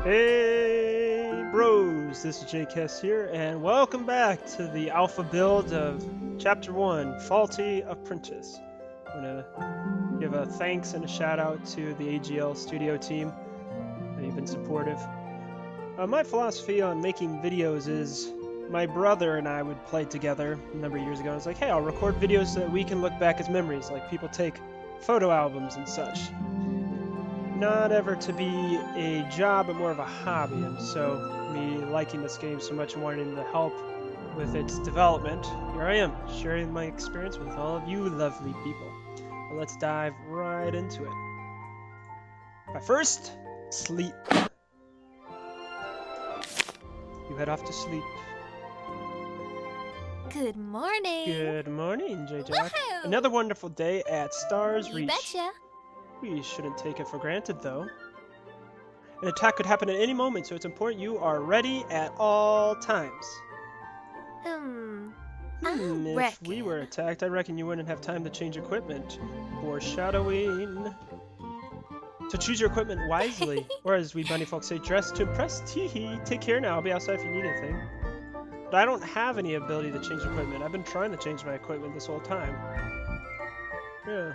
Hey bros, this is JKS here, and welcome back to the alpha build of Chapter 1, Faulty Apprentice. I'm gonna give a thanks and a shout out to the AGL studio team. They've been supportive. My philosophy on making videos is my brother and I would play together a number of years ago. I was like, hey, I'll record videos so that we can look back as memories, like people take photo albums and such. Not ever to be a job, but more of a hobby, and so me liking this game so much and wanting to help with its development, here I am, sharing my experience with all of you lovely people. Well, let's dive right into it. But first, sleep. You head off to sleep. Good morning. Good morning, JJ. Woohoo! Another wonderful day at Stars You Reach. betcha. We shouldn't take it for granted, though. An attack could happen at any moment, so it's important you are ready at all times. If we were attacked, I reckon you wouldn't have time to change equipment. Foreshadowing. So choose your equipment wisely, or as we bunny folks say, dress to impress. Teehee. Take care now. I'll be outside if you need anything. But I don't have any ability to change equipment. I've been trying to change my equipment this whole time. Yeah.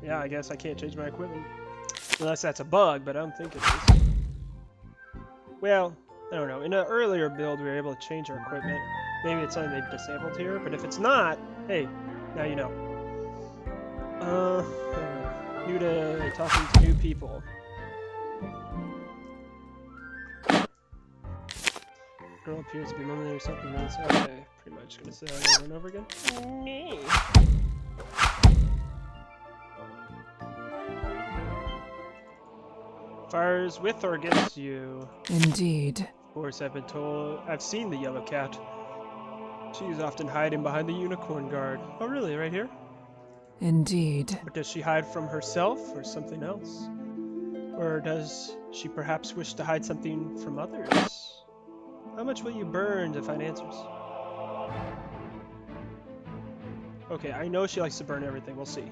Yeah, I guess I can't change my equipment. Unless that's a bug, but I don't think it is. Well, I don't know. In an earlier build, we were able to change our equipment. Maybe it's something they've disabled here, but if it's not, hey, now you know. New to talking to new people. Girl appears to be mumbling or something. Okay, pretty much gonna say that over and over again. Me. Fires with or against you. Indeed. Of course, I've seen the yellow cat. She's often hiding behind the unicorn guard. Oh really, right here? Indeed. But does she hide from herself or something else? Or does she perhaps wish to hide something from others? How much will you burn to find answers? Okay, I know she likes to burn everything. We'll see.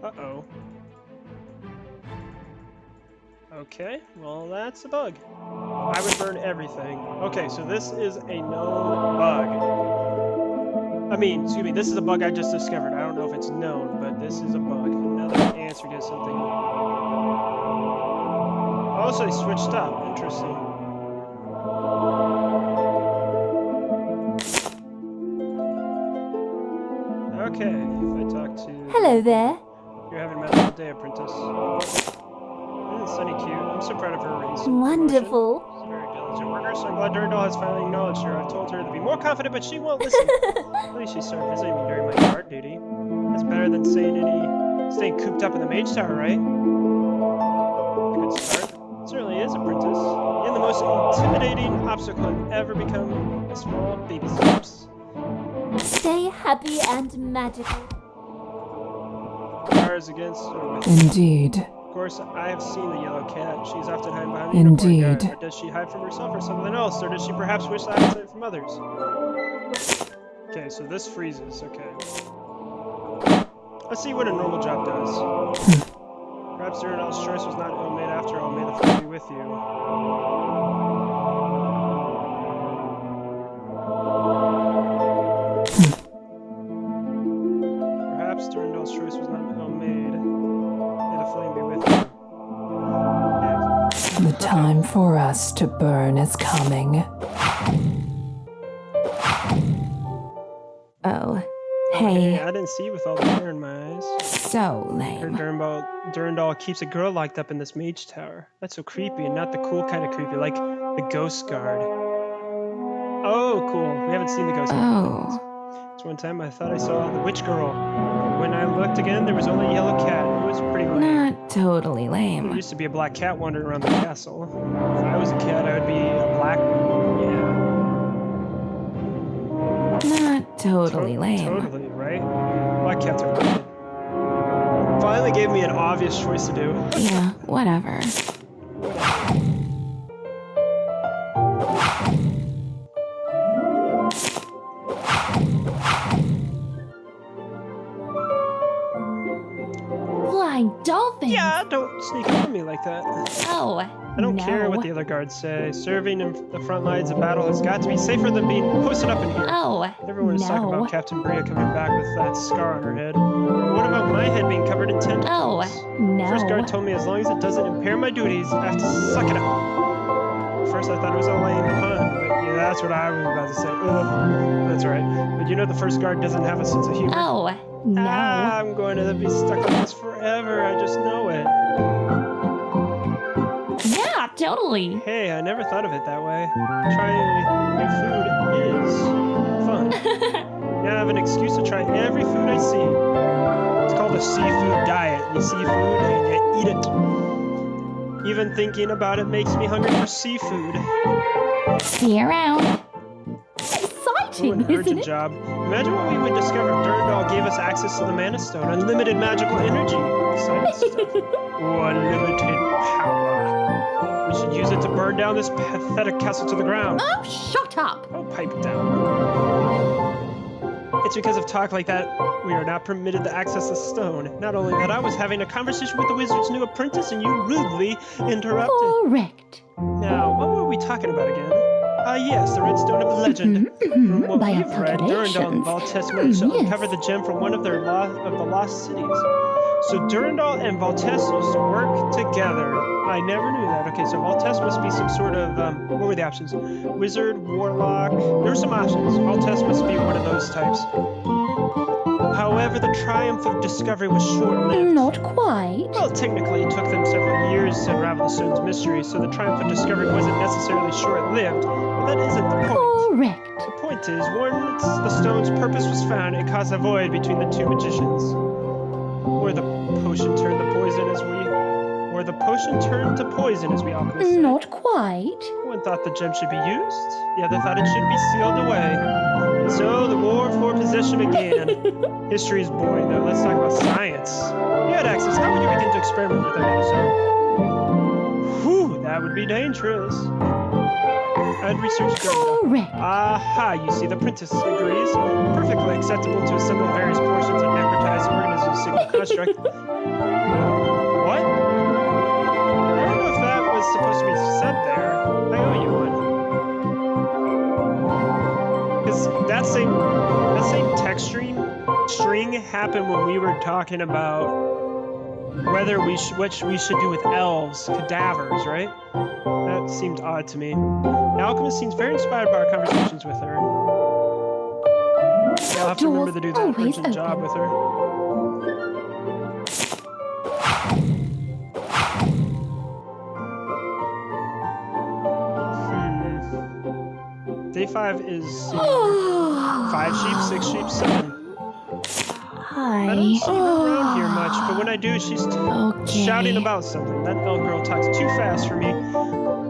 Uh-oh. Okay, well that's a bug. I would burn everything. Okay, so this is a known bug. I mean, excuse me, this is a bug I just discovered. I don't know if it's known, but this is a bug. Another answer to something. Oh, so they switched up. Interesting. Okay, if I talk to... Hello there. You're having a magical day, Apprentice. Isn't Sunny cute? I'm so proud of her race. Wonderful. She's a very diligent worker, so I'm glad Durandal has finally acknowledged her. I've told her to be more confident, but she won't listen. At least she started visiting me during my guard duty. That's better than staying cooped up in the mage tower, right? A good start. It certainly is, Apprentice. And the most intimidating obstacle can ever become a small baby steps. Stay happy and magical. Fires against or with. Indeed. Of course, I have seen the yellow cat. She's often hiding behind the Indeed. unicorn guard. But does she hide from herself or something else? Or does she perhaps wish to hide something from others? Okay, so this freezes. Okay. Let's see what a normal job does. Perhaps Durandal's choice was not ill-made after all. May the food be with you. Perhaps Durandal's choice was not ill-made. May the flame be with you. The time for us to burn is coming. Oh, Hey, hey. I didn't see with all the hair in my eyes. So Her lame. Durandal keeps a girl locked up in this mage tower. That's so creepy, and not the cool kind of creepy, like the ghost guard. Oh, cool. We haven't seen the ghost guard. Oh. So one time I thought I saw the witch girl. When I looked again, there was only a yellow cat. It was pretty lame. Not totally There lame. used to be a black cat wandering around the castle. If I was a cat, I would be a black one. Yeah. Not totally lame. Totally, right? Black cats are wicked. Finally gave me an obvious choice to do. Yeah, whatever. sneak up on me like that? Oh, I don't care what the other guards say. Serving in the front lines of battle has got to be safer than being posted up in here. Oh, Everyone is talking about Captain Bria coming back with that scar on her head. But what about my head being covered in tentacles? Oh, no. First guard told me as long as it doesn't impair my duties, I have to suck it up. At first I thought it was a lame pun, but yeah, that's what I was about to say. Ugh, that's right. But you know the first guard doesn't have a sense of humor. Oh, no. I'm going to be stuck on this forever. I just know it. Yeah, totally. Hey, I never thought of it that way. Trying new food is fun. Now I have an excuse to try every food I see. It's called a seafood diet. You see food and you eat it. Even thinking about it makes me hungry for seafood. See you around. Oh, an urgent job. Imagine what we would discover if Durandal gave us access to the Mana Stone. Unlimited magical energy. Science stuff. Oh, unlimited power. We should use it to burn down this pathetic castle to the ground. Oh, shut up. Oh, pipe down. It's because of talk like that we are not permitted to access the stone. Not only that, I was having a conversation with the wizard's new apprentice and you rudely interrupted. Correct. Now, what were we talking about again? Yes, the Redstone of Legend. From what By our we've read, Durandal and Valtess managed to uncover the gem from one of their of the lost cities. So Durandal and Valtess used to work together. I never knew that. Okay, so Valtess must be some sort of, what were the options? Wizard, warlock, there were some options. Valtess must be one of those types. However, the triumph of discovery was short-lived. Not quite. Well, technically, it took them several years to unravel the stone's mystery, so the triumph of discovery wasn't necessarily short-lived. But that isn't the point. Correct. The point is, once the stone's purpose was found, it caused a void between the two magicians. Or the potion turned to poison as we alchemists say. Not quite. One thought the gem should be used, the other thought it should be sealed away. And so the war for possession began. History is boring, though. Let's talk about science. You had access. How would you begin to experiment with that medicine? Whew, that would be dangerous. I'd research Correct. Aha, you see, the apprentice agrees. Perfectly acceptable to assemble various portions and advertise the organism's single construct. What? I don't know if that was supposed to be said there. I owe you one. Because that same text string happened when we were talking about whether what we should do with elves, cadavers, right? That seemed odd to me. The alchemist seems very inspired by our conversations with her. Yeah, I'll have to remember to do that urgent job with her. Day 5 is 5 sheep, 6 sheep, 7. I don't see her around here much, but when I do, she's shouting about something. That elf girl talks too fast for me.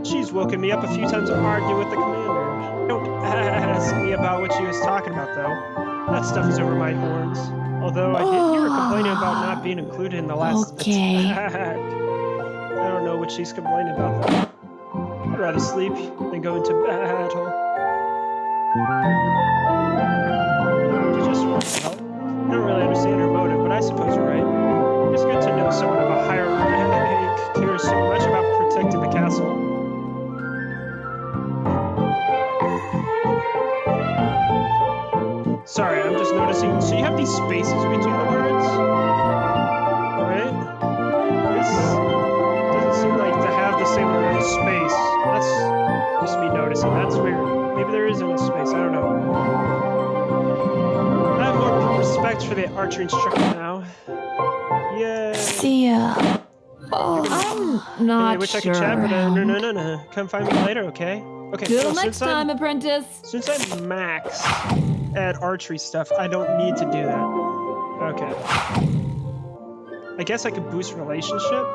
She's woken me up a few times to argue with the commander. Don't ask me about what she was talking about, though. That stuff is over my horns. Although I did hear her complaining about not being included in the last attack. I don't know what she's complaining about, though. I'd rather sleep than go into battle. You just want to help? I don't really understand her motive, but I suppose you're right. It's good to know someone of a higher rank cares so much about protecting the castle. Sorry, I'm just noticing. So you have these spaces between the words? Right? This doesn't seem like to have the same amount of space. That's just me noticing. That's weird. Maybe there isn't a space. I don't know. I have more respect for the archery instructor now. Yay. See ya. Oh, I'm not I wish I could sure. chat, but no. Come find me later, okay? Okay. Till so next time, Apprentice. Since I'm max at archery stuff, I don't need to do that. Okay. I guess I could boost relationship,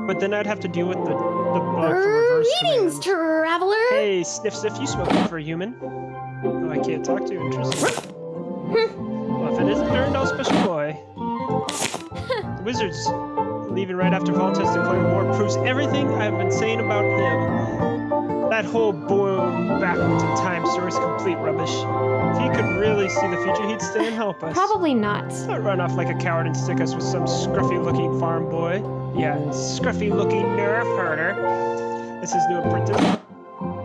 but then I'd have to deal with the bug for reverse Greetings, command. traveler. Hey, Sniff, you smoking for a human? Oh, I can't talk to you. Interesting. Well, if it isn't Durandal's special boy. The wizard's leaving right after Valtess declared war proves everything I've been saying about him. That whole boom backwards in time story is complete rubbish. If he could really see the future, he'd stay and help us. Probably not. Not run off like a coward and stick us with some scruffy-looking farm boy. Yeah, scruffy-looking nerf herder. This is new apprentice.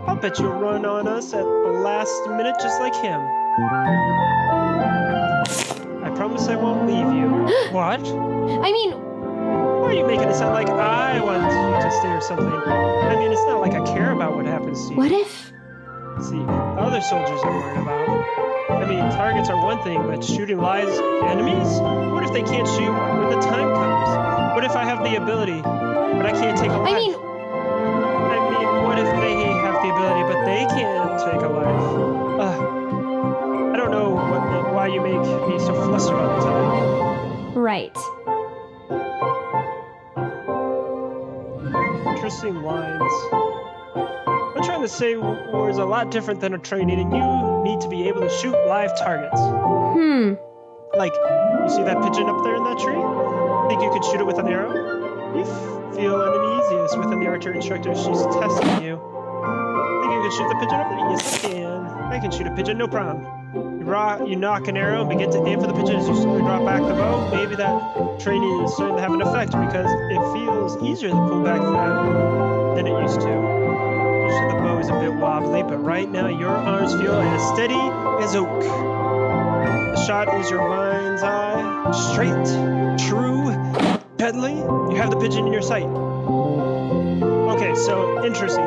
I'll bet you'll run on us at the last minute just like him. I promise I won't leave you. What? I mean, Why are you making it sound like I want you to stay or something? I mean, it's not like I care about what happens to you. what if... See, other soldiers I'm worried about. I mean, targets are one thing, but shooting live enemies? What if they can't shoot when the time comes? What if I have the ability, but I can't take a life? I mean, What if they have the ability, but they can't take a life? I don't know why you make me so flustered all the time. right. Interesting lines. I'm trying to say war is a lot different than a training, and you need to be able to shoot live targets. Like, you see that pigeon up there in that tree? Think you could shoot it with an arrow? You feel uneasiest with the archer instructor. She's testing you. Think you can shoot the pigeon up there? Yes, I can. I can shoot a pigeon, no problem. You knock an arrow and begin to aim for the pigeon as you slowly drop back the bow. Maybe that training is starting to have an effect because it feels easier to pull back than it used to. Usually the bow is a bit wobbly, but right now your arms feel as steady as oak. The shot is your mind's eye. Straight, true, deadly. You have the pigeon in your sight. Okay, so interesting.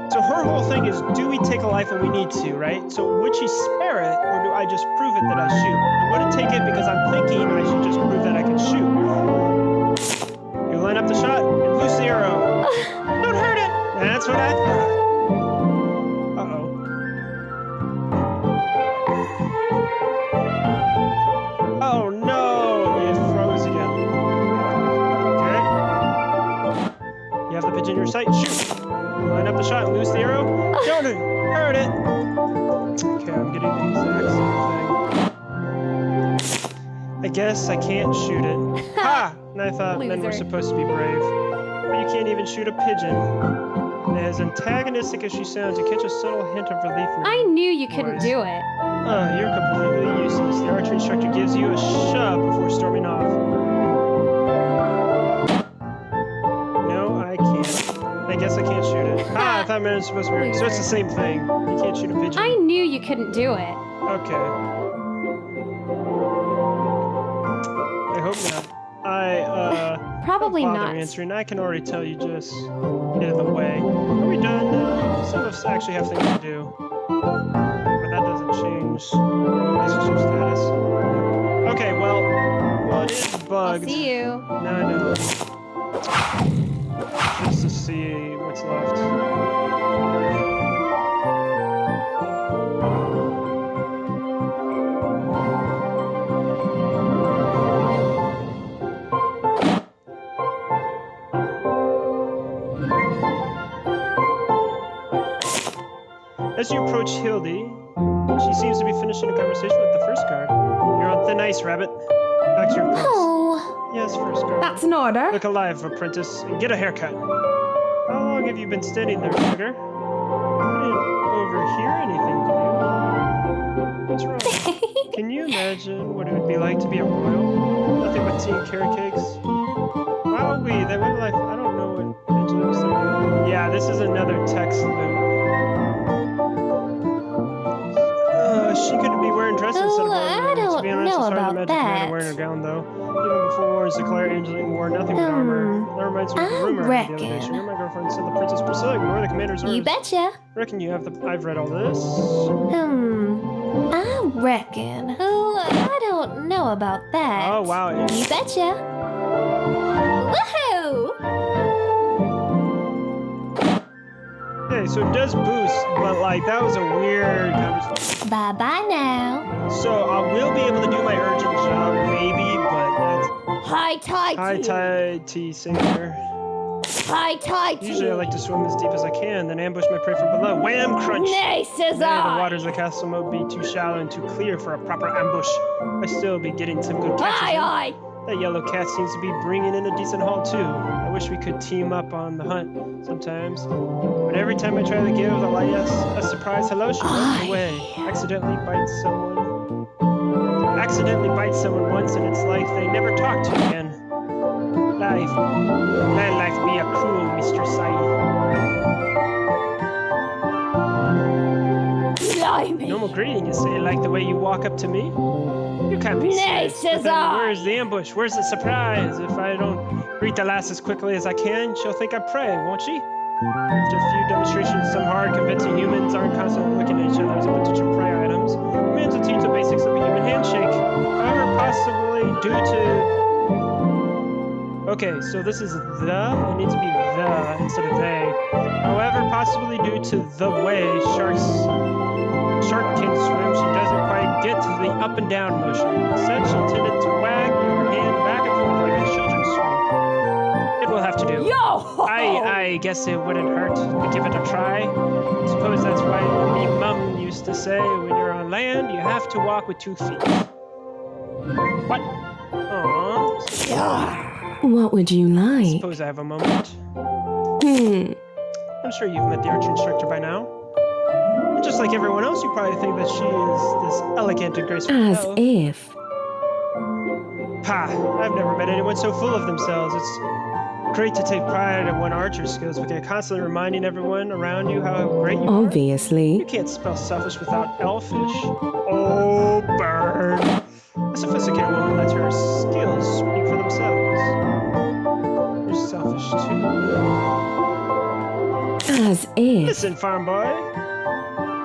So her whole thing is, do we take a life when we need to, right? So would she spare it, or do I just prove it that I shoot? I wouldn't take it because I'm thinking I should just prove that I can shoot. You line up the shot and loose the arrow. Don't hurt it! That's what I thought. Uh-oh. Oh no! It froze again. Okay. You have the pigeon in your sight. Shoot! Line up the shot, loose the arrow. Don't hurt it. Okay, I'm getting the exact same thing. I guess I can't shoot it. Ha! And I thought men were supposed to be brave. But you can't even shoot a pigeon. And as antagonistic as she sounds, you catch a subtle hint of relief in her I knew you couldn't voice. do it. You're completely useless. The archer instructor gives you a shove before storming off. No, I can't. I guess I can't shoot it. I thought men were supposed to be. So it's the same thing. You can't shoot a pigeon. I knew you couldn't do it. Okay. I hope not. Probably don't bother not. answering. I can already tell you just get in the way. Are we done now? Some of us actually have things to do. But that doesn't change relationship status. Okay, well, it is I'll bugged. see you. Now I know. Just to see what's left. As you approach Hildy, she seems to be finishing a conversation with the first guard. You're on thin ice, Rabbit. Back to your post. Oh, Yes, first guard. that's an order. Look alive, apprentice, and get a haircut. How long have you been standing there, sugar? I didn't overhear anything, did you? What's wrong? Can you imagine what it would be like to be a royal? Nothing but tea and carrot cakes? Wow, that would like, I don't know what Angela was saying. Yeah, this is another text loop. She could be wearing dresses instead of Oh, wearing I armor. To be don't honest, know it's hard to about imagine Commander that. wearing her gown, though. Even before wars declared, Angeline wore nothing but armor. That reminds me of the I rumor I heard the other day. reckon. She heard my girlfriend said the Princess Priscilla ignored the commander's orders. You betcha. Reckon you have the... I've read all this. I reckon. Oh, I don't know about that. Oh, wow. You betcha. Woohoo! Okay, so it does boost, but like that was a weird conversation. Bye-bye now. So I will be able to do my urgent job, maybe, but that's High tide. high tide tea singer. High tide. Usually I like to swim as deep as I can, then ambush my prey from below. Wham! Crunch! Nice as Man, the I. waters of the castle might be too shallow and too clear for a proper ambush. I still be getting some good catches. Aye, in. aye. That yellow cat seems to be bringing in a decent haul too. I wish we could team up on the hunt sometimes. But every time I try to give Elias a surprise hello, she runs away. Accidentally bites someone once and it's like they never talk to you again. I life. Land life be a cruel, Mr. Sai. Blimey. Normal greeting, you say, like the way you walk up to me? You can't be Nay, serious. But says then I. where's the ambush? Where's the surprise? If I don't greet the lass as quickly as I can, she'll think I pray, won't she? After a few demonstrations, some hard, convincing humans aren't constantly looking at each other as a potential prey items. Humans will teach the basics of a human handshake. However, possibly due to... Okay, so this is the. It needs to be the instead of they. However, possibly due to the way shark can swim, she doesn't quite get to the up and down motion. Instead, she tended to wag your hand back and forth like a children's swing. It will have to do. Yo! I guess it wouldn't hurt to give it a try. Suppose that's why me mum used to say when you're on land, you have to walk with 2 feet. What? Aww. What would you like? Suppose I have a moment. I'm sure you've met the archer instructor by now. And just like everyone else, you probably think that she is this elegant and graceful As elf. if. Pah, I've never met anyone so full of themselves. It's great to take pride in one archer's skills, but they're constantly reminding everyone around you how great you are. Obviously. You can't spell selfish without elfish. Oh, burn. A sophisticated woman lets her skills speak for themselves. You're selfish too. As if. Listen, farm boy.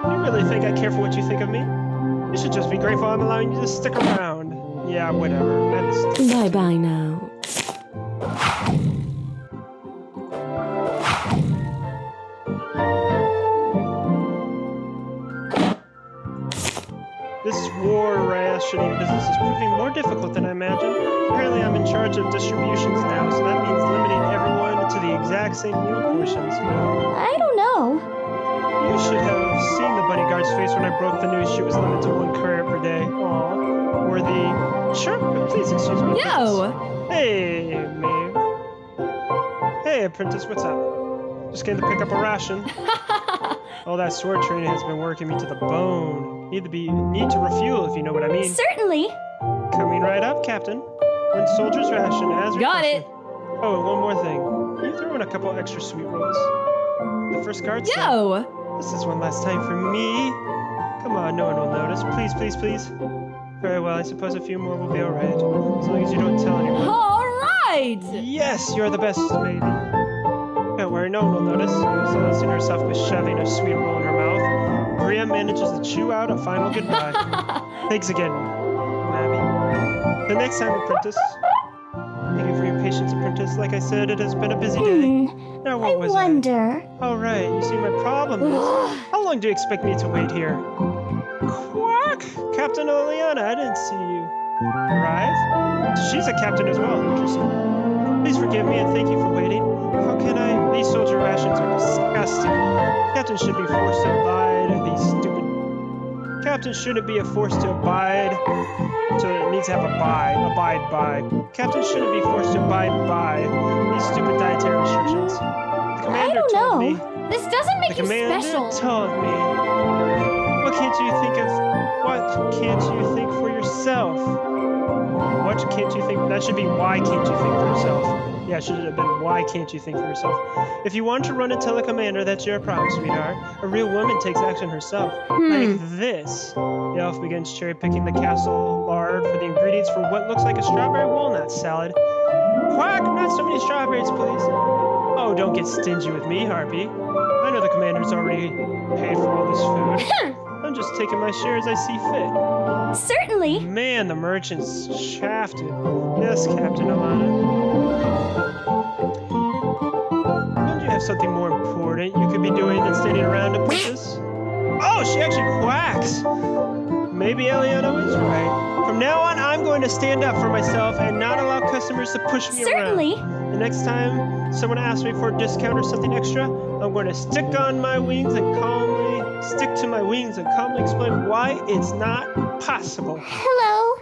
You really think I care for what you think of me? You should just be grateful I'm allowing you to stick around. Yeah, whatever. Bye-bye now. This war rationing business is proving more difficult than I imagined. Apparently I'm in charge of distributions now, so that means limiting everyone to the exact same meal portions. I don't know. You should have seen the bodyguard's face when I broke the news she was limited to 1 curry per day. Aww. Or the... Sure, but please excuse me. Yo! Hey, Maeve. Hey, Apprentice, what's up? Just came to pick up a ration. All that sword training has been working me to the bone. Need to refuel, if you know what I mean. Certainly. Coming right up, Captain. One soldier's ration, as Got requested. it. Oh, and one more thing. You throw in a couple extra sweet rolls. The first guard said, Yo! this is one last time for me. Come on, no one will notice. Please, please, please. Very well, I suppose a few more will be alright. As long as you don't tell anyone. Alright! Yes, you're the best, baby. Don't worry, no one will notice. Silencing herself with shoving a sweet roll in her mouth, Bria manages to chew out a final goodbye. Thanks again, Mabby. The next time, Apprentice. Thank you for your patience, Apprentice. Like I said, it has been a busy day. Now, what was I? All right, you see, my problem is, how long do you expect me to wait here? Quack! Captain Oleana, I didn't see you arrive. She's a captain as well. Interesting. Please forgive me and thank you for waiting. How can I? These soldier rations are disgusting. Captain should be forced to abide these stupid. Captain shouldn't be forced to abide. So it needs to have abide by. Captain shouldn't be forced to abide by these stupid dietary restrictions. The commander told me. This doesn't make The you commander special. told me. What can't you think of? What can't you think for yourself? What can't you think? That should be why can't you think for yourself? Yeah, it should have been why can't you think for yourself? If you want to run and tell a commander, that's your problem, sweetheart. A real woman takes action herself. Like this. The elf begins cherry picking the castle lard for the ingredients for what looks like a strawberry walnut salad. Quack! Not so many strawberries, please. Oh, don't get stingy with me, Harpy. I know the commander's already paid for all this food. I'm just taking my share as I see fit. Certainly. Man, the merchant's shafted. Yes, Captain Alana. Don't you have something more important you could be doing than standing around, Apprentice? Oh, she actually quacks! Maybe Eliana is right. From now on, I'm going to stand up for myself and not allow customers to push me Certainly. around. The next time someone asks me for a discount or something extra, I'm going to stick to my wings and calmly explain why it's not possible. Hello.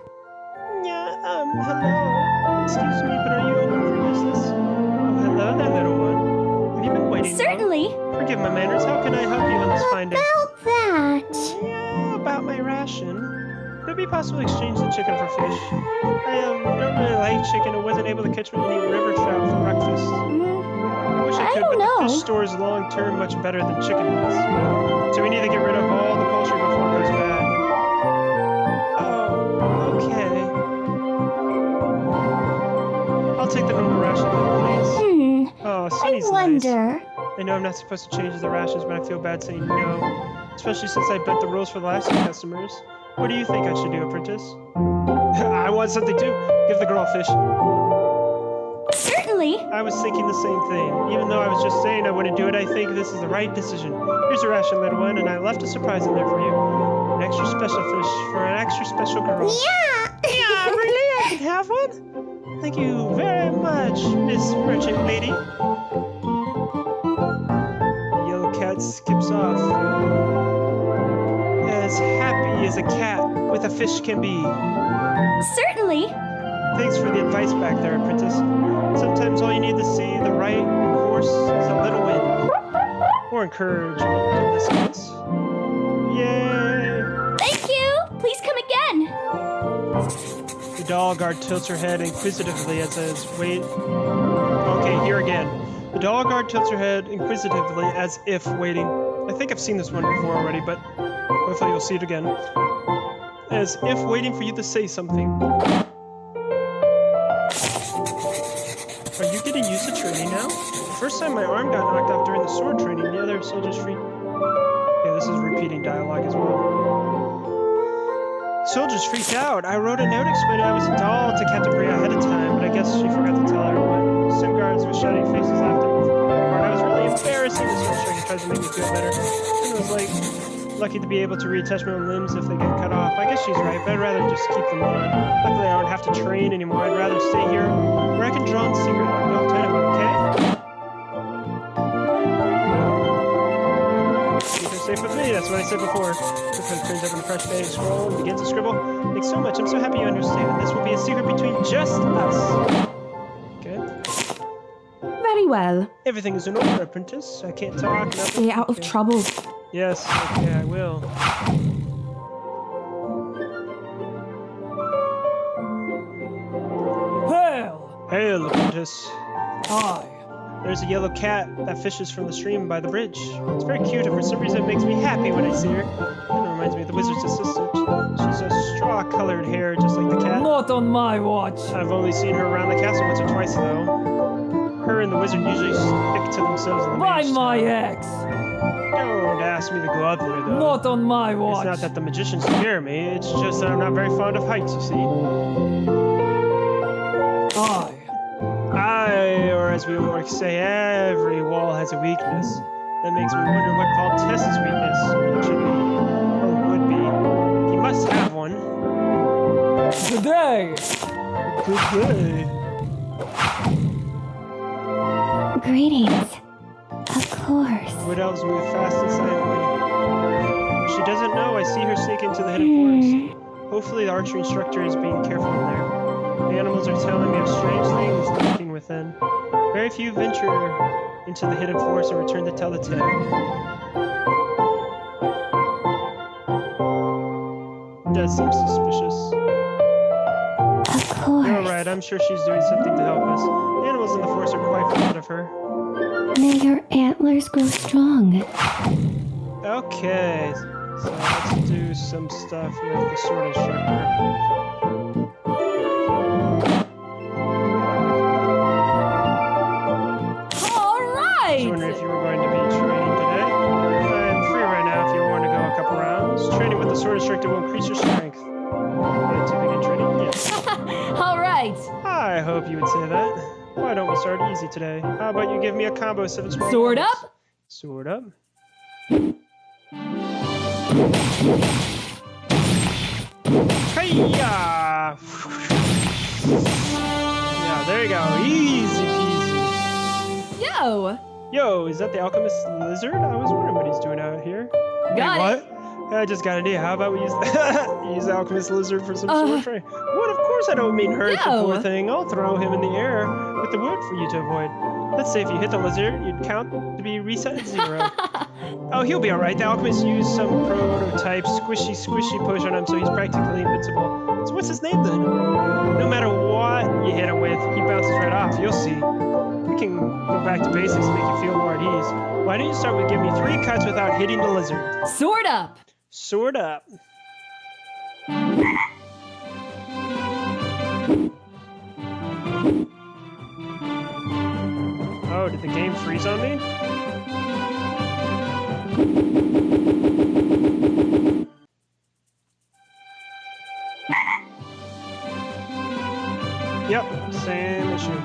Yeah, hello. Excuse me, but are you open for business? Oh, hello there, little one. Have you been waiting long? Certainly. Forgive my manners. How can I help you on this fine day? About that. Yeah, about my ration. Would it be possible to exchange the chicken for fish? I don't really like chicken and wasn't able to catch any river trout for breakfast. I wish I could, don't but know. the fish store is long-term much better than chicken does. So we need to get rid of all the poultry before it goes bad. Oh, okay. I'll take the normal ration then, please. Oh, I Sunny's nice. wonder. I know I'm not supposed to change the rations, but I feel bad saying no. Especially since I bent the rules for the last few customers. What do you think I should do, Apprentice? I want something too. Give the girl a fish. Certainly. I was thinking the same thing. Even though I was just saying I wouldn't do it, I think this is the right decision. Here's your ration, little one, and I left a surprise in there for you. An extra special fish for an extra special girl. Yeah. Yeah, really? I can have one? Thank you very much, Miss Merchant Lady. The yellow cat skips off. As happy as a cat with a fish can be. Certainly. Thanks for the advice back there, Apprentice. Sometimes all you need to see the right course is a little wind. Or encouragement in this case. Yay! Thank you. Please come again. The doll guard tilts her head inquisitively as says, wait. Okay, here again. The doll guard tilts her head inquisitively as if waiting. I think I've seen this one before already, but hopefully you'll see it again. As if waiting for you to say something. Are you getting used to training now? The first time my arm got knocked off during the sword training, the other soldiers freaked. Yeah, this is repeating dialogue as well. Soldiers freaked out. I wrote a note explaining I was a doll to Captain Bria ahead of time, but I guess she forgot to tell everyone. Some guards with shouting faces laughed at me for the part. I was really embarrassing. The sword training tries to make me feel better. And it was like, lucky to be able to reattach my own limbs if they get cut off. I guess she's right, but I'd rather just keep them on. Luckily, I don't have to train anymore. I'd rather stay here where I can draw in secret. No tenement, okay? Keep her safe with me, that's what I said before. Quickly turns up in a fresh page, scroll, and begins to scribble. Thanks so much, I'm so happy you understand. This will be a secret between just us. Okay. Very well. Everything is in order, Apprentice. I can't talk, nothing. Stay out of trouble. Yes, okay, I will. Hail! Hail, Apprentice. Aye. There's a yellow cat that fishes from the stream by the bridge. It's very cute, and for some reason it makes me happy when I see her. And it reminds me of the wizard's assistant. She's a straw-colored hair, just like the cat. Not on my watch. I've only seen her around the castle once or twice, though. Her and the wizard usually stick to themselves in the By mage my tower. ex. Don't ask me to go up there, though. Not on my It's watch. not that the magicians scare me, it's just that I'm not very fond of heights, you see. Aye. Or as we would say, every wall has a weakness. That makes me wonder what Valtessa's weakness should be, or would be. He must have one. Good day. Good day. Greetings. Of course. Wood elves move fast and silently. She doesn't know I see her sneak into the hidden forest. Hopefully the archery instructor is being careful in there. The animals are telling me of strange things lurking within. Very few venture into the hidden forest and return to tell the tale. Does seem suspicious. Of course. You're right, I'm sure she's doing something to help us. The animals in the forest are quite fond of her. May your antlers grow strong. Okay, so let's do some stuff with the sword instructor. All I was right. wondering if you were going to be training today. I'm free right now if you want to go a couple rounds. Training with the sword instructor will increase your strength. Ready to begin training? Yes. All right. I hope you would say that. Why don't we start easy today? How about you give me a combo of 7 strong Sword combos? up. Sword up. Hiya! Yeah, there you go. Easy peasy. Yo. Yo, is that the alchemist lizard? I was wondering what he's doing out here. Got Wait, it. what? I just got an idea. How about we use use the alchemist lizard for some sword training? What? Of course I don't mean hurt the No. poor thing. I'll throw him in the air with the wood for you to avoid. Let's say if you hit the lizard, you'd count to be reset at 0. Oh, he'll be alright. The alchemist used some prototype squishy potion on him, so he's practically invincible. So what's his name then? No matter what you hit him with, he bounces right off. You'll see. We can go back to basics to make you feel more at ease. Why don't you start with giving me 3 cuts without hitting the lizard? Sword up. Sword up. Oh, did the game freeze on me? Yep, same issue.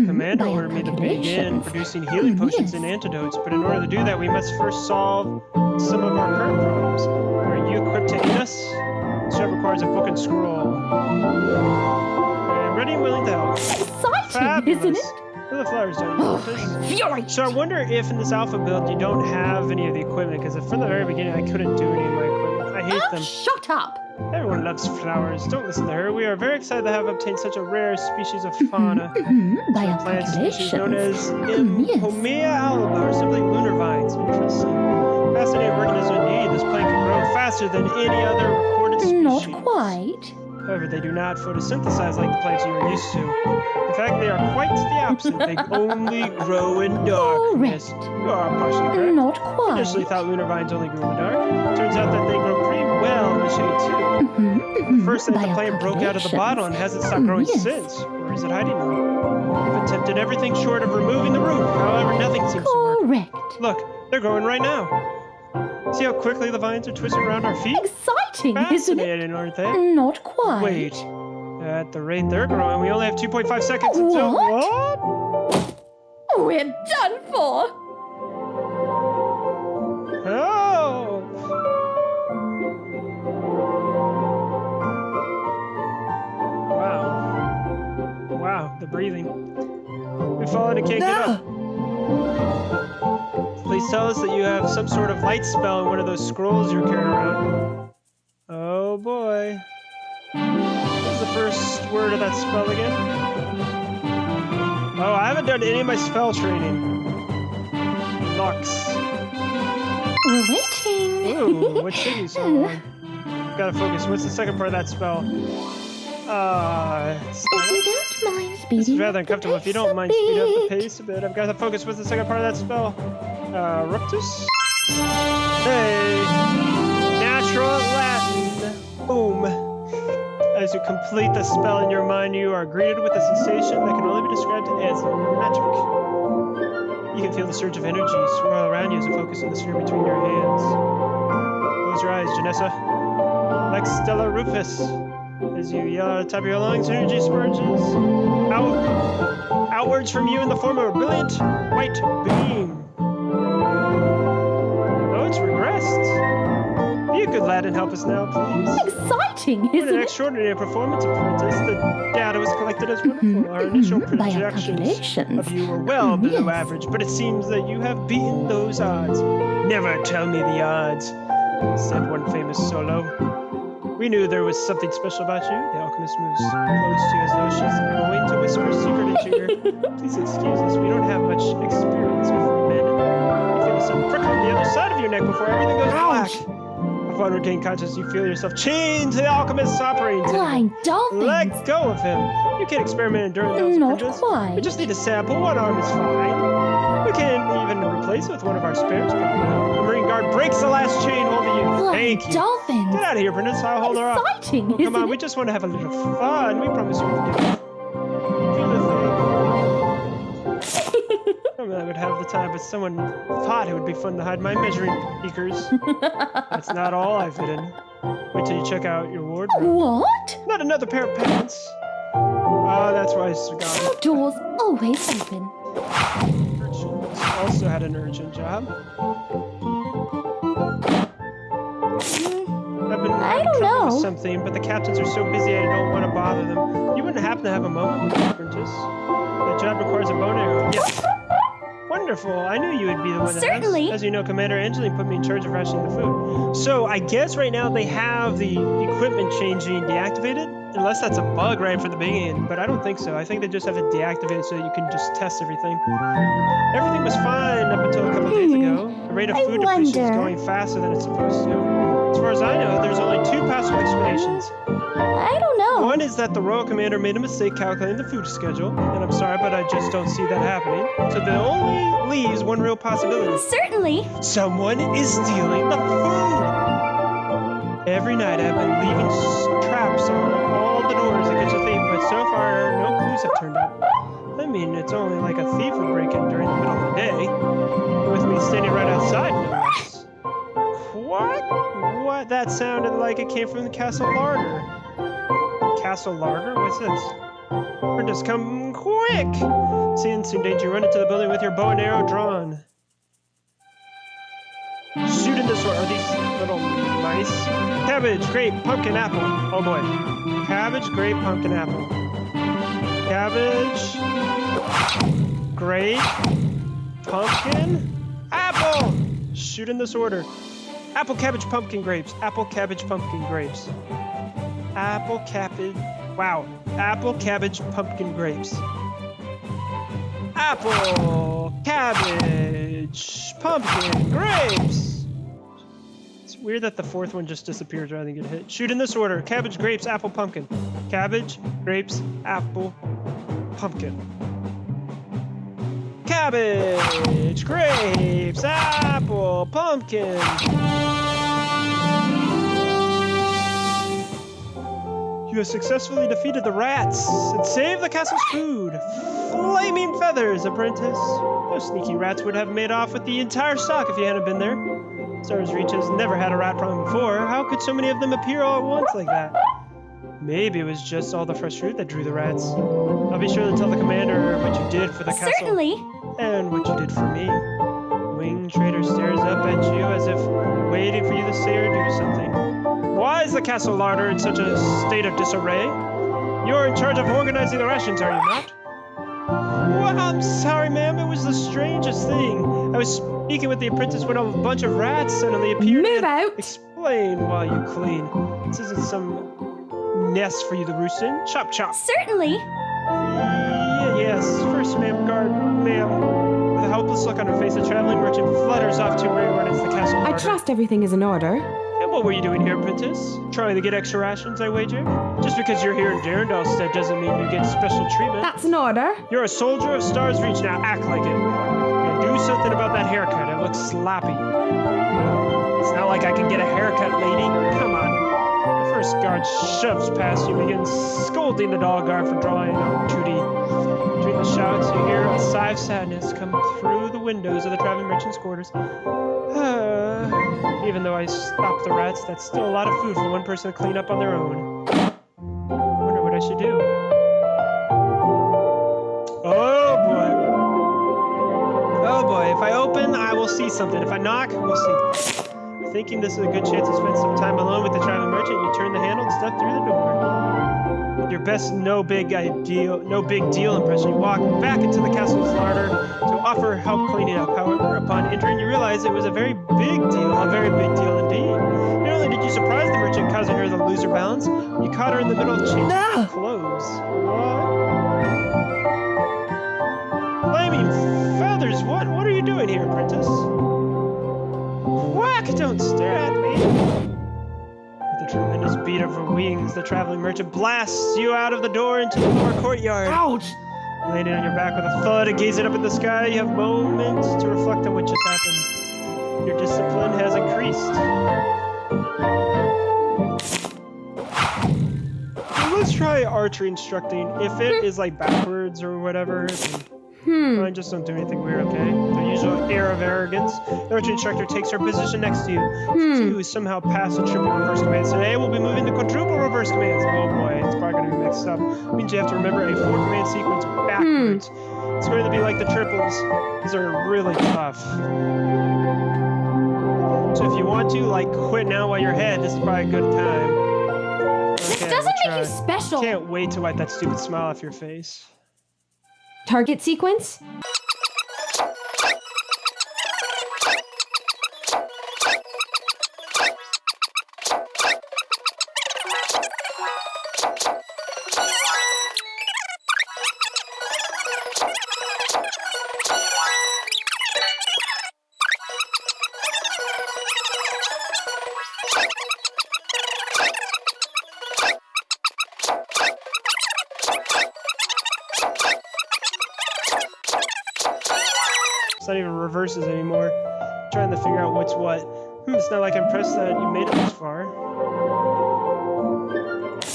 Commander ordered me to begin producing healing potions and antidotes, but in order to do that, we must first solve some of our current problems. Are you equipped to aid us? This job requires a book and scroll. I'm ready and willing to help. Exciting, Fabulous. isn't it? Where are the flowers down? Oh, I'm furious. So I wonder if in this alpha build you don't have any of the equipment, because from the very beginning I couldn't do any of my equipment. I hate Oh, them. shut up. Everyone loves flowers. Don't listen to her. We are very excited to have obtained such a rare species of fauna. By A our plant species known calculations. as Yes. Impomea alba, or simply lunar vines. Interesting. Fascinating organism indeed. This plant can grow faster than any other recorded species. Not quite. However, they do not photosynthesize like the plants you are used to. In fact, they are quite the opposite. They only grow in darkness. Correct. You are partially correct. Not I quite. initially thought lunar vines only grew in the dark. Turns out that they grow pretty well in the shade too. First, that By the our plant broke out of the bottle and hasn't stopped growing Yes. since. Or is it hiding now? I've attempted everything short of removing the root. However, nothing seems to work. Correct. Look, they're growing right now. See how quickly the vines are twisting around our feet? Exciting, isn't it? Fascinating, aren't they? Not quite. Wait. At the rate they're growing, we only have 2.5 seconds until... What? What? We're done for. Oh! Wow. Wow, the breathing. We've fallen and can't get up. Please tell us that you have some sort of light spell in one of those scrolls you're carrying around. Oh boy. What's the first word of that spell again? Oh, I haven't done any of my spell training. Lux. We're waiting. Ooh, what's taking so long? Gotta focus. What's the second part of that spell? If you don't mind speeding This is rather up the uncomfortable. If you pace don't a mind speed up the bit. pace a bit, I've got to focus. What's the second part of that spell? Ruptus? Hey! Natural Latin! Boom! As you complete the spell in your mind, you are greeted with a sensation that can only be described as magic. You can feel the surge of energy swirl around you as you focus on the sphere between your hands. Close your eyes, Janessa. Like Stella Rufus. As you yell out at the top of your lungs, energy spurges outwards from you in the form of a brilliant white beam. Oh, it's regressed. Be a good lad and help us now, please. Exciting, What an isn't it? extraordinary performance, Apprentice. The data was collected as wonderful. Our initial By our projections calculations. of you were well below Yes. average, but it seems that you have beaten those odds. Never tell me the odds, said one famous solo. We knew there was something special about you. The alchemist moves close to you as though she's going to whisper a secret into your ear. Please excuse us, we don't have much experience with men. You feel some prick on the other side of your neck before everything goes black. Upon regaining consciousness, you feel yourself chained to the alchemist's operating table. Blind dolphins. Let go of him. You can't experiment in during those Not Apprentice. quite. We just need a sample. One arm is fine. We can't even replace it with one of our spares. Probably. The Marine Guard breaks the last chain holding you. Blind Thank you. dolphins. Get out of here, Apprentice. I'll hold her up. Exciting, Oh, come isn't on, we it? just want to have a little fun. We promise you we'll do it. Do the thing. I would have the time, but someone thought it would be fun to hide my measuring beakers. That's not all I've hidden. Wait till you check out your wardrobe. What? Not another pair of pants. Oh, that's why it's gone. Doors always open. Urchins also had an urgent job. I've been I having don't trouble with know. something, but the captains are so busy I don't want to bother them. You wouldn't happen to have a moment with the Apprentice? The job requires a bone arrow. Yes. Wonderful. I knew you would be the one that Certainly. asked. As you know, Commander Angeline put me in charge of rationing the food. So I guess right now they have the equipment changing deactivated. Unless that's a bug right from the beginning, but I don't think so. I think they just have it deactivated so that you can just test everything. Everything was fine up until a couple of days ago. The rate of I food depletion is wonder. going faster than it's supposed to. As far as I know, there's only two possible explanations. I don't know. One is that the royal commander made a mistake calculating the food schedule, and I'm sorry, but I just don't see that happening. So there only leaves one real possibility. Certainly. Someone is stealing the food! Every night I've been leaving traps on all the doors that catch a thief, but so far no clues have turned up. I mean, it's only like a thief would break in during the middle of the day, with me standing right outside, no less. What? That sounded like it came from the castle larder. Castle larder? What's this? Apprentice, come quick! Seeing some danger, run into the building with your bow and arrow drawn. Shoot in this one. Are these little mice? Cabbage, grape, pumpkin, apple. Oh boy. Cabbage, grape, pumpkin, apple. Cabbage, grape, pumpkin, apple. Shoot in this order. Apple, cabbage, pumpkin, grapes. Apple, cabbage, pumpkin, grapes. Apple, cabbage. Wow. Apple, cabbage, pumpkin, grapes. Apple, cabbage, pumpkin, grapes. It's weird that the fourth one just disappears rather than get hit. Shoot in this order. Cabbage, grapes, apple, pumpkin. Cabbage, grapes, apple, pumpkin. Cabbage, grapes, apple, pumpkin. You have successfully defeated the rats and saved the castle's food. Flaming feathers, apprentice. Those sneaky rats would have made off with the entire stock if you hadn't been there. Stars Reach has never had a rat problem before. How could so many of them appear all at once like that? Maybe it was just all the fresh fruit that drew the rats. I'll be sure to tell the commander what you did for the castle. Certainly. And what you did for me. Winged Trader stares up at you as if waiting for you to say or do something. Why is the castle larder in such a state of disarray? You're in charge of organizing the rations, are you not? Well, I'm sorry, ma'am. It was the strangest thing. I was speaking with the apprentice when a bunch of rats suddenly appeared. Move out. Explain while you clean. This isn't some nest for you to roost in. Chop, chop. Certainly. Yes. First, ma'am, guard, ma'am. With a helpless look on her face, the traveling merchant flutters off to where he runs the castle larder. I trust everything is in order. And what were you doing here, apprentice? Trying to get extra rations, I wager? Just because you're here in Darendalstead doesn't mean you get special treatment. That's an order. You're a soldier of Stars Reach now. Act like it. And do something about that haircut. It looks sloppy. It's not like I can get a haircut, lady. Come on. The first guard shoves past you and begins scolding the dog guard for drawing on duty. Between the shouts, you hear a sigh of sadness come through the windows of the traveling merchant's quarters. Even though I stopped the rats, that's still a lot of food for one person to clean up on their own. I wonder what I should do. Oh boy. Oh boy, if I open, I will see something. If I knock, we'll see. Thinking this is a good chance to spend some time alone with the traveling merchant, you turn the handle and step through the door. Your best no big deal impression. You walk back into the castle's larder to offer help cleaning up. However, upon entering, you realize it was a very big deal indeed. Not only did you surprise the merchant, causing her to lose her balance, you caught her in the middle of changing her clothes. What? Flaming feathers! What are you doing here, apprentice? Whack! Don't stare at me! With a tremendous beat of her wings, the traveling merchant blasts you out of the door into the lower courtyard. Ouch! Landing on your back with a thud and gazing up at the sky, you have moments to reflect on what just happened. Your discipline has increased. Well, let's try archery instructing. If it is like backwards or whatever, then I just don't do anything weird, okay? The usual air of arrogance. The archery instructor takes her position next to you. You somehow pass the triple reverse commands. Today we'll be moving the quadruple reverse commands. Oh boy, it's probably going to be mixed up. It means you have to remember a 4-command sequence backwards. It's going to be like the triples. These are really tough. So if you want to, like, quit now while you're ahead, this is probably a good time. Okay, Doesn't we'll make you try. special. Can't wait to wipe that stupid smile off your face. Target sequence. not even reverses anymore. Trying to figure out what's what. It's not like I'm impressed that you made it this far.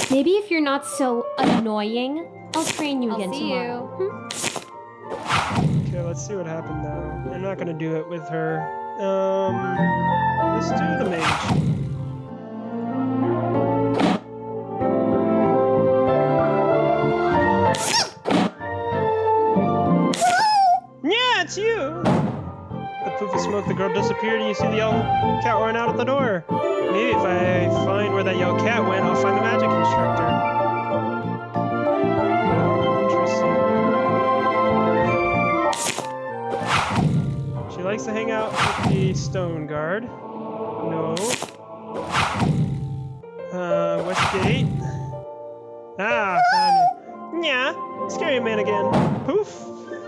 Maybe if you're not so annoying, I'll train you again tomorrow. Okay, let's see what happened now. I'm not gonna do it with her. Let's do the mage. Yeah, it's you! The poof of smoke, the girl disappeared, and you see the yellow cat run out of the door. Maybe if I find where that yellow cat went, I'll find the magic instructor. Interesting. She likes to hang out with the stone guard. No. Westgate. Ah, found you. Yeah, scary man again. Poof.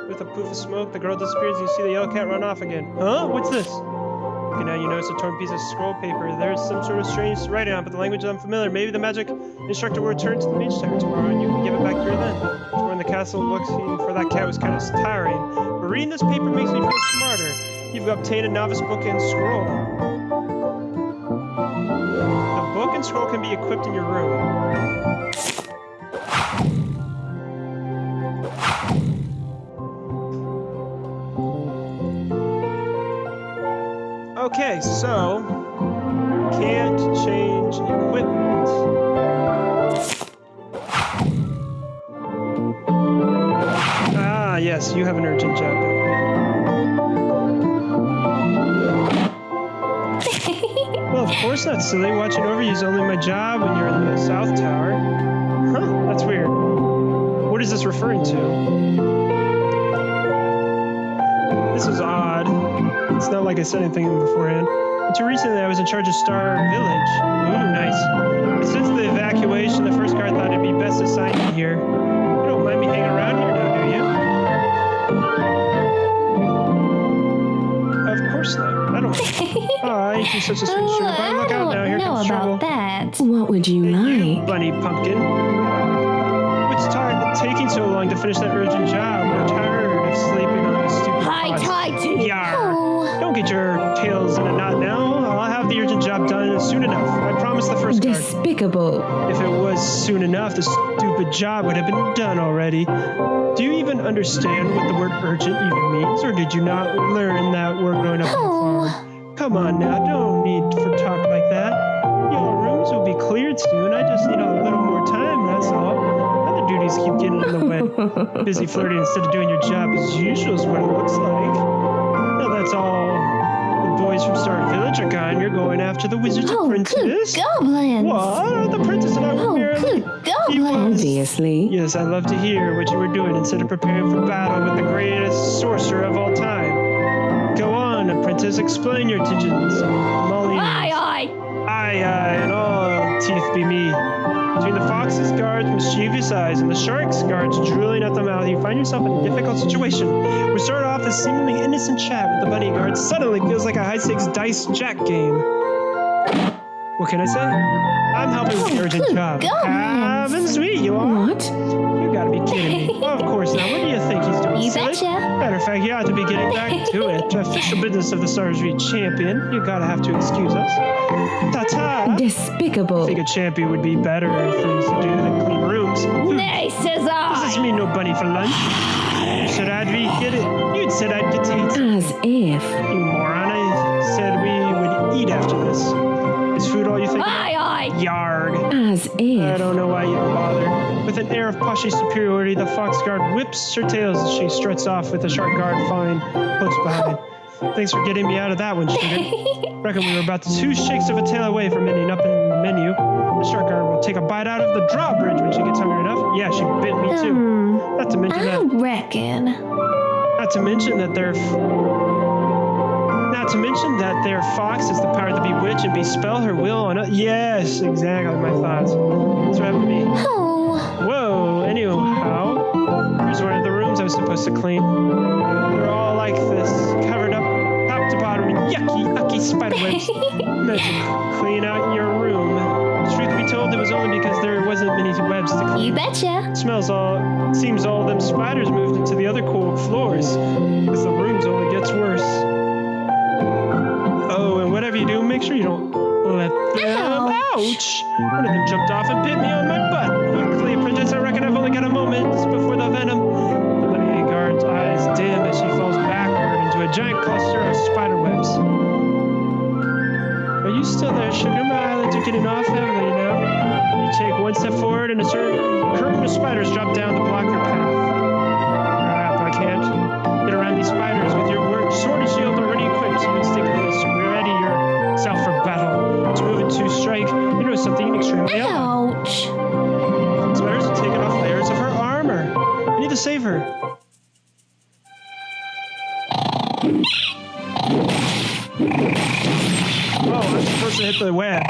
With a poof of smoke, the girl disappears and you see the yellow cat run off again. Huh? What's this? Okay, now you notice a torn piece of scroll paper. There's some sort of strange writing on it, but the language is unfamiliar. Maybe the magic instructor will return to the mage tower tomorrow and you can give it back to her then. Exploring the castle looking for that cat was kind of tiring, but reading this paper makes me feel smarter. You've obtained a novice book and scroll. The book and scroll can be equipped in your room. Okay, so can't change equipment. Ah, yes, you have an urgent job. Well, of course not, silly. Watching over you is only my job when you're in the South Tower. Huh, that's weird. What is this referring to? This is odd. It's not like I said anything beforehand. Until recently, I was in charge of Star Village. Ooh, nice. But since the evacuation, the first guard thought it'd be best to sign me here. You don't mind me hanging around here now, do you? Of course not. I don't. Oh, ain't you such a sweet sugar pie? Look out now, here comes trouble. that. What would you Hey, like? bunny pumpkin. What's taking so long to finish that urgent job? We're tired of sleeping on this stupid pod. Titan. Yar. Oh. Don't get your tails in a knot now. I'll have the urgent job done soon enough. I promise the first guard. Despicable. If it was soon enough, the stupid job would have been done already. Do you even understand what the word urgent even means? Or did you not learn that word growing up on the farm? Come on now, don't need for talk like that. Your rooms will be cleared soon. I just need a little more time, that's all. Other duties keep getting in the way. Busy flirting instead of doing your job as usual is what it looks like. Now that's all. The boys from Star Village are gone. You're going after the wizard's apprentice. Good goblins. What? The princess and I were merely... Good He was. goblins. Obviously. Yes, I love to hear what you were doing instead of preparing for battle with the greatest sorcerer of all time. Go on, apprentice, explain your intentions. Molly. Aye, and all teeth be me. Between the fox's guards' mischievous eyes and the shark's guards drooling at the mouth, you find yourself in a difficult situation. We start off this seemingly innocent chat with the bunny guard suddenly feels like a high-stakes dice jack game. What can I say? I'm helping with the urgent job. Heavens sweet, you are? What? You gotta be kidding me. Of course not. What do you think he's doing? You silly? betcha. Matter of fact, he ought to be getting back to it. Official business of the Stars Reach champion. You gotta have to excuse us. Ta-ta. I Despicable. think a champion would be better things to do than clean rooms. Nay, says Does this I. mean no bunny for lunch? You said I'd get it. You'd said I'd get to eat. As if. You moron. I said we would eat after this. Is food all you think? Aye. Yarg. As I if. don't know why you bother. With an air of poshy superiority, the fox guard whips her tails as she struts off with the shark guard following close behind. Thanks for getting me out of that one, sugar. Reckon we were about 2 shakes of a tail away from ending up in the menu. The shark guard will take a bite out of the drawbridge when she gets hungry enough. Yeah, she bit me too. Not to mention I that. reckon. Not to mention that their fox has the power to bewitch and bespell her will on it. Yes, exactly my thoughts. That's what happened to me. Oh. Whoa, anyhow, here's one of the rooms I was supposed to clean. They're all like this, covered up top to bottom in yucky, ucky spiderwebs. Imagine clean out your room. Truth be told it was only because there wasn't many webs to clean. You betcha. Seems all them spiders moved into the other cool floors. Because the rooms only gets worse. Oh, and whatever you do, make sure you don't let them. Ouch! One of them jumped off and bit me on my butt. Luckily, Apprentice, I reckon I've only got a moment before the venom. The bodyguard's eyes dim as she falls backward into a giant cluster of spider webs. Are you still there, sugar? My eyelids are getting off heavily now. You take one step forward and a curtain of spiders drop down to block your path. Crap, I can't get around these spiders with your sword and shield already equipped. You instinctively ready yourself for battle. It's moving to strike. You know something extremely odd. Ouch. Spiders have taken off layers of her armor. I need to save her. Oh, I'm supposed to hit the webs.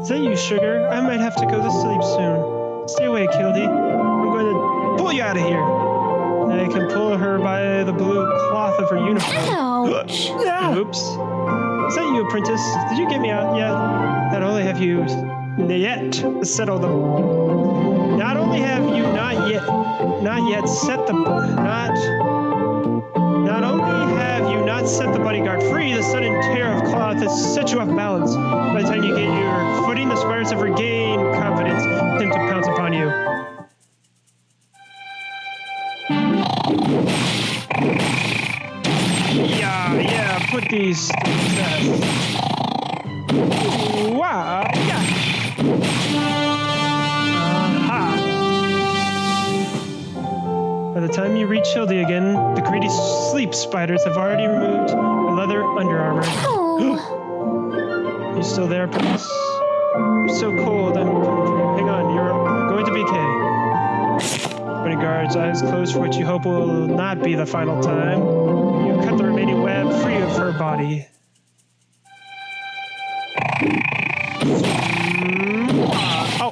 Is that you, sugar? I might have to go to sleep soon. Stay awake, Hildy. I'm going to pull you out of here. I can pull her by the blue cloth of her uniform. Ouch. Oops. Is that you, Apprentice? Did you get me out yet? Not only have you yet settled them. Not only have you not yet set the bodyguard free, the sudden tear of cloth has set you off balance. By the time you get your footing, the spiders have regained confidence, attempt to pounce upon you. Yeah, put these to the test. Wow, yeah. Aha. By the time you reach Hildy again, the greedy sleep spiders have already removed the leather under armor. Oh. You still there, Prince? I'm so cold. Hang on, you're going to be okay. Bodyguard's eyes closed for what you hope will not be the final time. You cut the remaining web free of her body. Oh.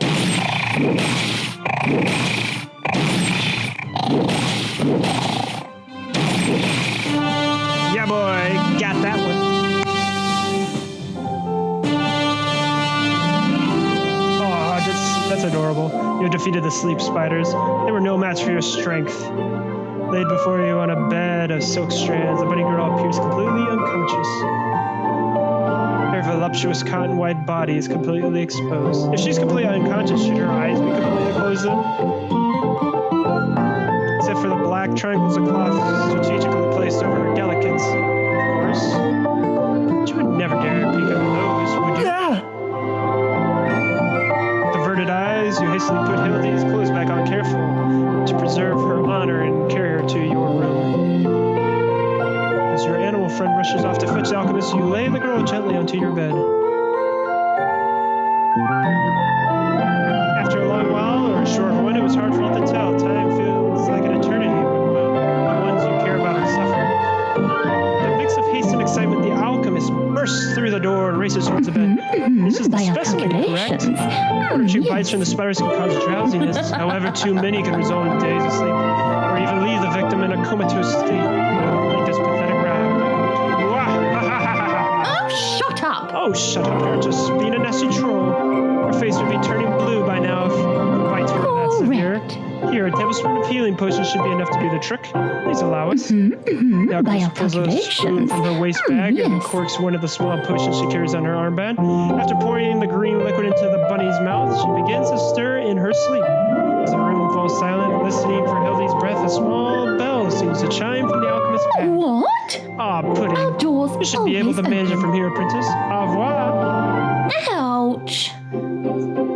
Yeah, boy, got that one. Oh, that's adorable. You defeated the sleep spiders. They were no match for your strength. Laid before you on a bed of silk strands, the bunny girl appears completely unconscious. Her voluptuous cotton-white body is completely exposed. If she's completely unconscious, should her eyes be completely closed then? Except for the black triangles of cloth strategically placed over her delicates. Of course. But you would never dare peek under those, would you? With averted eyes, you hastily put Hildy's clothes back on careful to preserve her honor and carry her to your room. As your animal friend rushes off to fetch the alchemist, you lay the girl gently onto your bed. After a long while, or a short one, it was hard for you to tell. Time feels like an eternity when the ones you care about are suffering. With a mix of haste and excitement, the alchemist bursts through the door and races towards the bed. This is the By our specimen, correct? calculations. One or two Yes. bites from the spiders can cause drowsiness. However, too many can result in days of sleep, or even leave the victim in a comatose state. Like this pathetic rat. Oh, shut up. Oh, shut up. You're just being a nasty troll. Your face would be turning blue by now if the bites were that severe. Correct. Here, a tablespoon of healing potion should be enough to do the trick. Please allow us. The By alchemist our pulls a spoon calculations. from her waist bag and Yes. corks one of the small potions she carries on her armband. After pouring the green liquid into the bunny's mouth, she begins to stir in her sleep. As the room falls silent, listening for Hildy's breath, a small bell seems to chime from the alchemist's bag. What? Ah, pudding. Outdoors. You should be able to manage it from here, Apprentice. Au revoir. Ouch.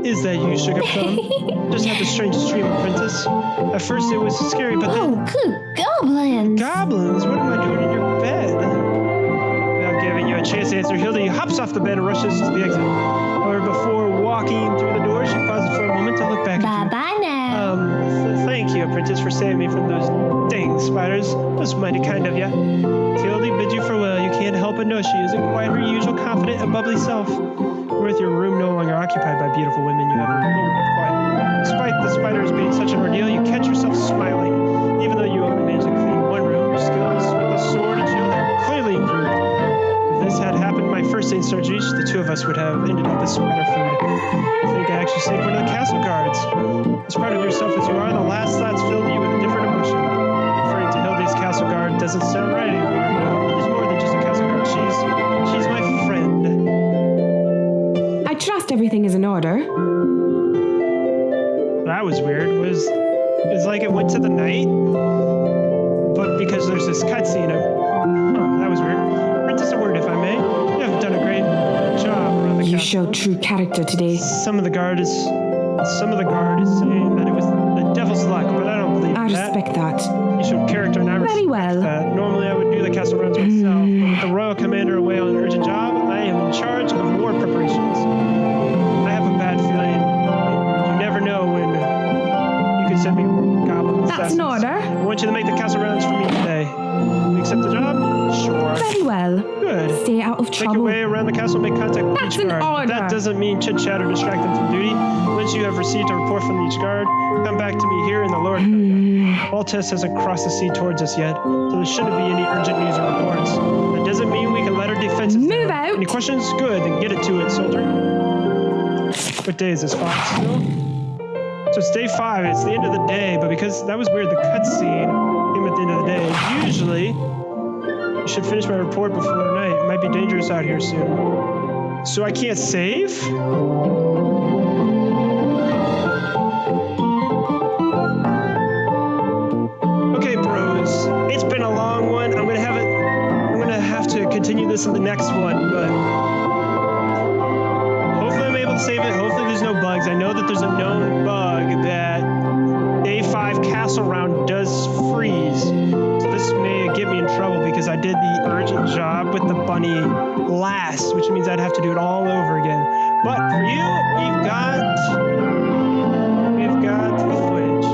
Is that you, Sugar Plum? Just had the strangest dream, Apprentice. At first it was scary, but Oh, then... good goblins. Goblins? What am I doing in your bed? Without giving you a chance to answer, Hildy hops off the bed and rushes to the exit. However, before walking through the door, she pauses for a moment to look back at you. Bye-bye now. Thank you, Apprentice, for saving me from those dang spiders. That was mighty kind of you. Hildy bids you farewell. You can't help but know she isn't quite her usual confident and bubbly self. With your room no longer occupied by beautiful women, you have a little bit of quiet. Despite the spiders being such an ordeal, you catch yourself smiling. Even though you only managed to clean one room, your skills with the sword and shield have clearly improved. If this had happened my first day in Sargeach, the two of us would have ended up as Spatterfood. I think I actually saved one of the castle guards. As proud of yourself as you are, the last thoughts filled you with a different emotion. Referring to Hildy's castle guard doesn't sound right anymore. Hildy's more than just a castle guard. She's my friend. I trust everything is in order. That was weird. It was like it went to the night, but because there's this cutscene of, that was weird. Apprentice, a word if I may. You have done a great job around the You castle. showed true character today. Some of the guard is saying that it was the devil's luck, but I don't believe I that. respect that. You showed character and I Very respect well. that. Normally I would do the castle runs myself, but with the royal commander away on an urgent job, I am in charge of war preparations. I have a bad feeling you never know when you could send me goblin That's an assassins. order. I want you to make the castle rounds for me today. You accept the job? Sure. Very well. Good. Stay out of Make your trouble. way around the castle, make contact with That's each an guard. order. That doesn't mean chit-chat or distract them from duty. Once you have received a report from each guard, come back to me here in the Lord. Baltus hasn't crossed the sea towards us yet, so there shouldn't be any urgent news or reports. That doesn't mean we can let our defenses Move down. out. Any questions? Good, then get it to it, soldier. What day is this, Fox? Still? So it's day 5, it's the end of the day, but because that was weird, the cutscene came at the end of the day. Usually, I should finish my report before night. It might be dangerous out here soon. So I can't save? Okay, bros. It's been a long one. I'm gonna have to continue this in the next one, but hopefully I'm able to save it. Hopefully there's no bugs. I know that there's a known bug that day 5 castle round does freeze. So this may get me in trouble because I did the urgent job with the bunny last, which means I'd have to do it all over again. But for you, we've got the footage.